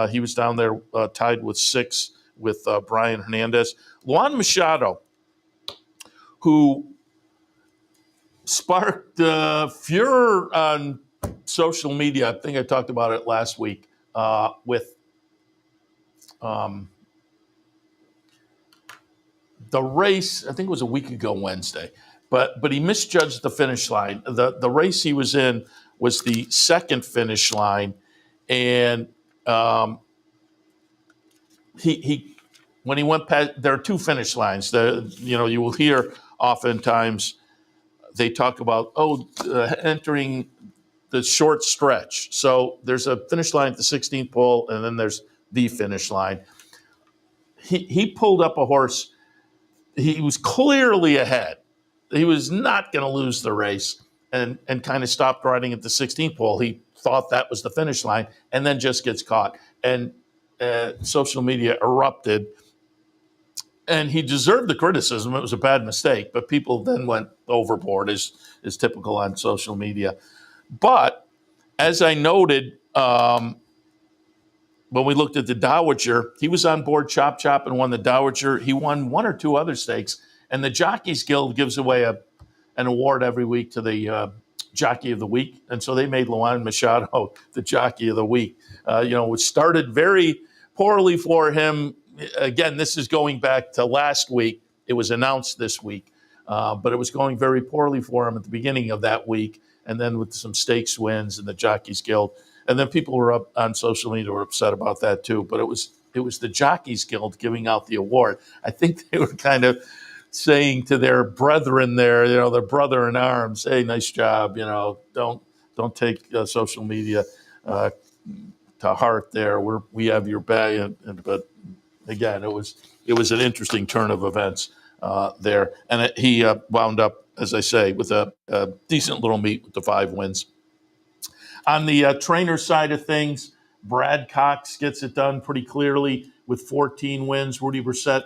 He was down there tied with 6 with Brian Hernandez. Juan Machado, who sparked furor on social media. I think I talked about it last week with the race. I think it was a week ago Wednesday. But he misjudged the finish line. The race he was in was the second finish line, and he when he went past, there are 2 finish lines. You will hear oftentimes they talk about entering the short stretch. So there's a finish line at the 16th pole, and then there's the finish line. He pulled up a horse. He was clearly ahead. He was not going to lose the race, and kind of stopped riding at the 16th pole. He thought that was the finish line, and then just gets caught. And social media erupted, and he deserved the criticism. It was a bad mistake, but people then went overboard, as is typical on social media. But as I noted, when we looked at the Dowager, he was on board Chop Chop and won the Dowager. He won 1 or 2 other stakes, and the Jockeys Guild gives away an award every week to the Jockey of the Week. And so they made Luan Machado the Jockey of the Week. It started very poorly for him. Again, this is going back to last week. It was announced this week, but it was going very poorly for him at the beginning of that week. And then with some stakes wins and the Jockeys Guild. And then people were up on social media were upset about that too. But it was the Jockeys Guild giving out the award. I think they were kind of saying to their brethren there, their brother in arms, hey, nice job, don't take social media to heart there. We have your back. But again, it was an interesting turn of events there. And he wound up, as I say, with a decent little meet with the 5 wins. On the trainer side of things, Brad Cox gets it done pretty clearly with 14 wins. Rudy Brissett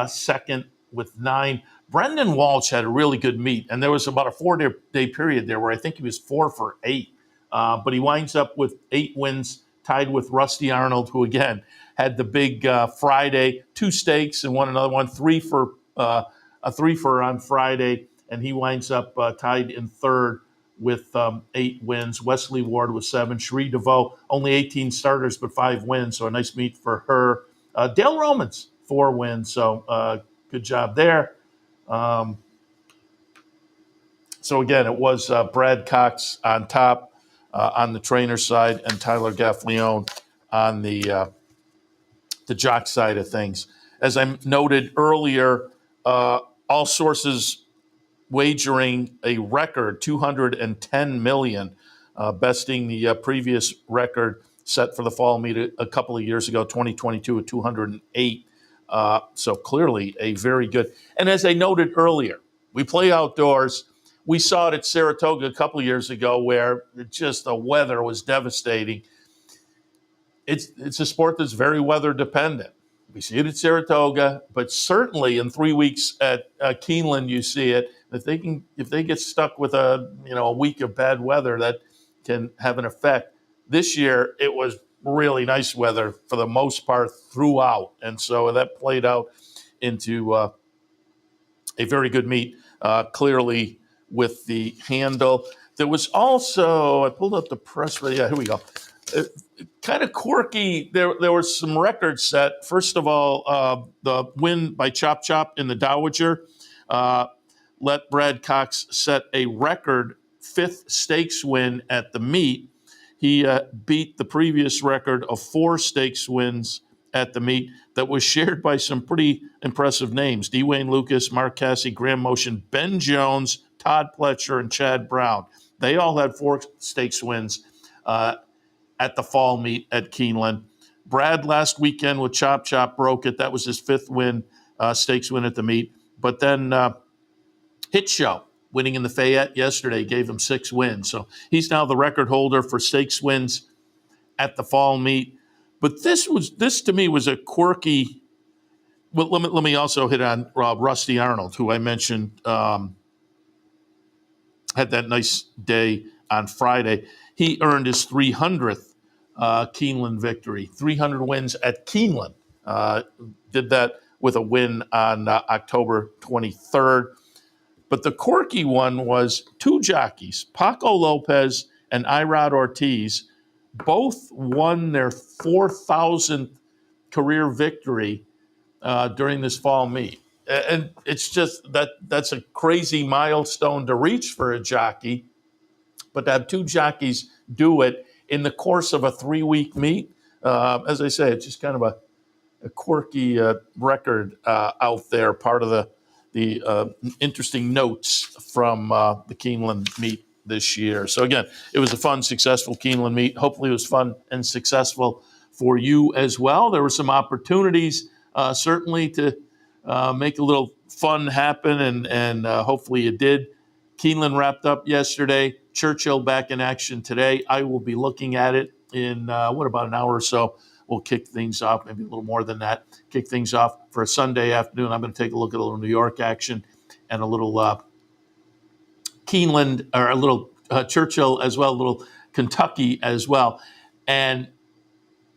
second with 9. Brendan Walsh had a really good meet, and there was about a 4-day period there where I think he was 4 for 8. But he winds up with 8 wins, tied with Rusty Arnold, who, again, had the big Friday, 2 stakes and won another one, 3 for on Friday. And he winds up tied in third with 8 wins. Wesley Ward with 7. Cherie DeVoe, only 18 starters, but 5 wins. So a nice meet for her. Dale Romans, 4 wins. So good job there. So again, it was Brad Cox on top on the trainer side and Tyler Gaffleone on the jock side of things. As I noted earlier, all sources wagering a record $210 million, besting the previous record set for the fall meet a couple of years ago, 2022 at 208. So clearly a very good. And as I noted earlier, we play outdoors. We saw it at Saratoga a couple of years ago where just the weather was devastating. It's a sport that's very weather dependent. We see it at Saratoga, but certainly in 3 weeks at Keeneland, you see it. If they get stuck with a week of bad weather, that can have an effect. This year, it was really nice weather for the most part throughout, and so that played out into a very good meet. Clearly, with the handle, there was also I pulled up the press. Yeah, here we go. Kind of quirky. There were some records set. First of all, the win by Chop Chop in the Dowager let Brad Cox set a record 5th stakes win at the meet. He beat the previous record of 4 stakes wins at the meet that was shared by some pretty impressive names. Dwayne Lucas, Mark Cassie, Graham Motion, Ben Jones, Todd Pletcher, and Chad Brown. They all had 4 stakes wins at the fall meet at Keeneland. Brad last weekend with Chop Chop broke it. That was his 5th win, stakes win at the meet. But then Hit Show, winning in the Fayette yesterday, gave him 6 wins. So he's now the record holder for stakes wins at the fall meet. But this to me was a quirky. Well, let me also hit on Rusty Arnold, who I mentioned had that nice day on Friday. He earned his 300th Keeneland victory. 300 wins at Keeneland. Did that with a win on October 23rd. But the quirky one was 2 jockeys, Paco Lopez and Irod Ortiz, both won their 4,000th career victory during this fall meet. And it's just that's a crazy milestone to reach for a jockey. But to have 2 jockeys do it in the course of a 3-week meet, as I say, it's just kind of a quirky record out there, part of the interesting notes from the Keeneland meet this year. So again, it was a fun, successful Keeneland meet. Hopefully it was fun and successful for you as well. There were some opportunities certainly to make a little fun happen, and hopefully it did. Keeneland wrapped up yesterday. Churchill back in action today. I will be looking at it in, about an hour or so. We'll kick things off, maybe a little more than that, kick things off for a Sunday afternoon. I'm going to take a look at a little New York action and a little Keeneland, or a little Churchill as well, a little Kentucky as well. And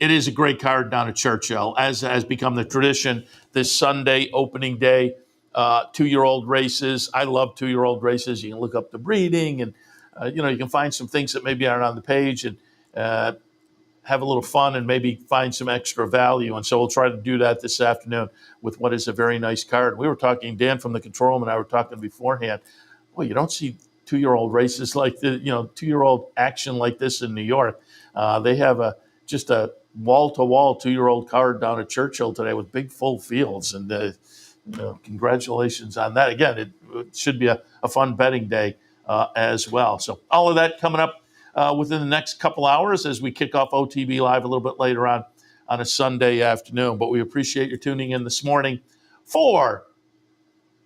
it is a great card down at Churchill, as has become the tradition this Sunday, opening day, 2-year-old races. I love 2-year-old races. You can look up the breeding and you can find some things that maybe aren't on the page and have a little fun and maybe find some extra value. And so we'll try to do that this afternoon with what is a very nice card. We were talking, Dan from the control room and I were talking beforehand, well, you don't see 2-year-old races like this, 2-year-old action like this in New York. They have just a wall-to-wall 2-year-old card down at Churchill today with big full fields. And congratulations on that. Again, it should be a fun betting day as well. So all of that coming up within the next couple hours as we kick off OTB Live a little bit later on a Sunday afternoon. But we appreciate your tuning in this morning for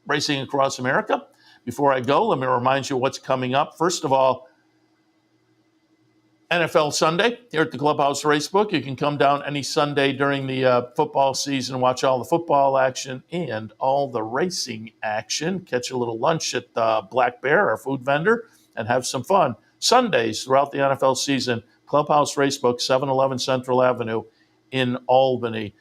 Racing Across America. Before I go, let me remind you what's coming up. First of all, NFL Sunday here at the Clubhouse Racebook. You can come down any Sunday during the football season and watch all the football action and all the racing action. Catch a little lunch at Black Bear, our food vendor, and have some fun. Sundays throughout the NFL season, Clubhouse Racebook, 711 Central Avenue in Albany.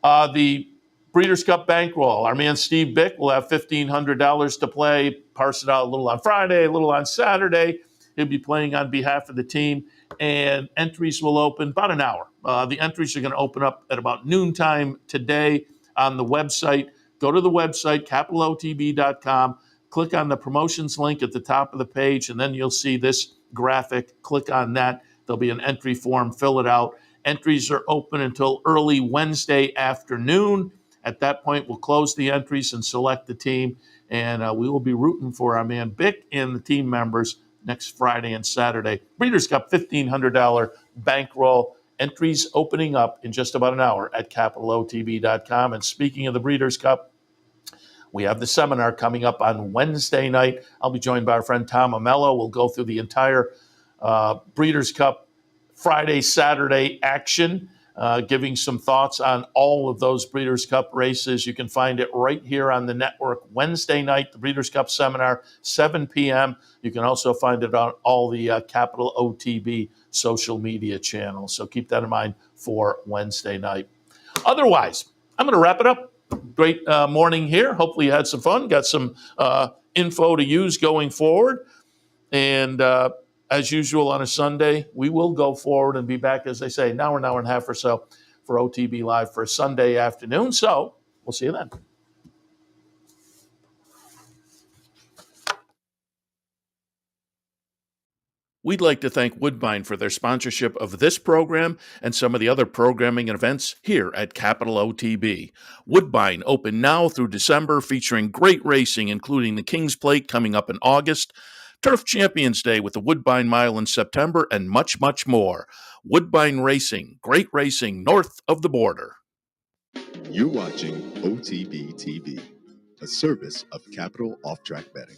The Breeders' Cup Bankroll. Our man Steve Bick will have $1,500 to play. Parse it out a little on Friday, a little on Saturday. He'll be playing on behalf of the team, and entries will open about an hour. The entries are going to open up at about noontime today on the website. Go to the website, capitalotb.com. Click on the promotions link at the top of the page, and then you'll see this graphic. Click on that. There'll be an entry form. Fill it out. Entries are open until early Wednesday afternoon. At that point, we'll close the entries and select the team, and we will be rooting for our man Bick and the team members next Friday and Saturday. Breeders' Cup $1,500 bankroll. Entries opening up in just about an hour at capitalotb.com. And speaking of the Breeders' Cup, we have the seminar coming up on Wednesday night. I'll be joined by our friend Tom Amello. We'll go through the entire Breeders' Cup Friday, Saturday action, giving some thoughts on all of those Breeders' Cup races. You can find it right here on the network Wednesday night, the Breeders' Cup seminar, 7 p.m. You can also find it on all the Capital OTB social media channels. So keep that in mind for Wednesday night. Otherwise, I'm going to wrap it up. Great morning here. Hopefully you had some fun, got some info to use going forward. And as usual on a Sunday, we will go forward and be back, as they say, an hour and a half or so for OTB Live for a Sunday afternoon. So we'll see you then. We'd like to thank Woodbine for their sponsorship of this program and some of the other programming and events here at Capital OTB. Woodbine open now through December, featuring great racing, including the King's Plate coming up in August, Turf Champions Day with the Woodbine Mile in September, and much, much more. Woodbine Racing, great racing north of the border. You're watching OTB TV, a service of Capital Off-Track Betting.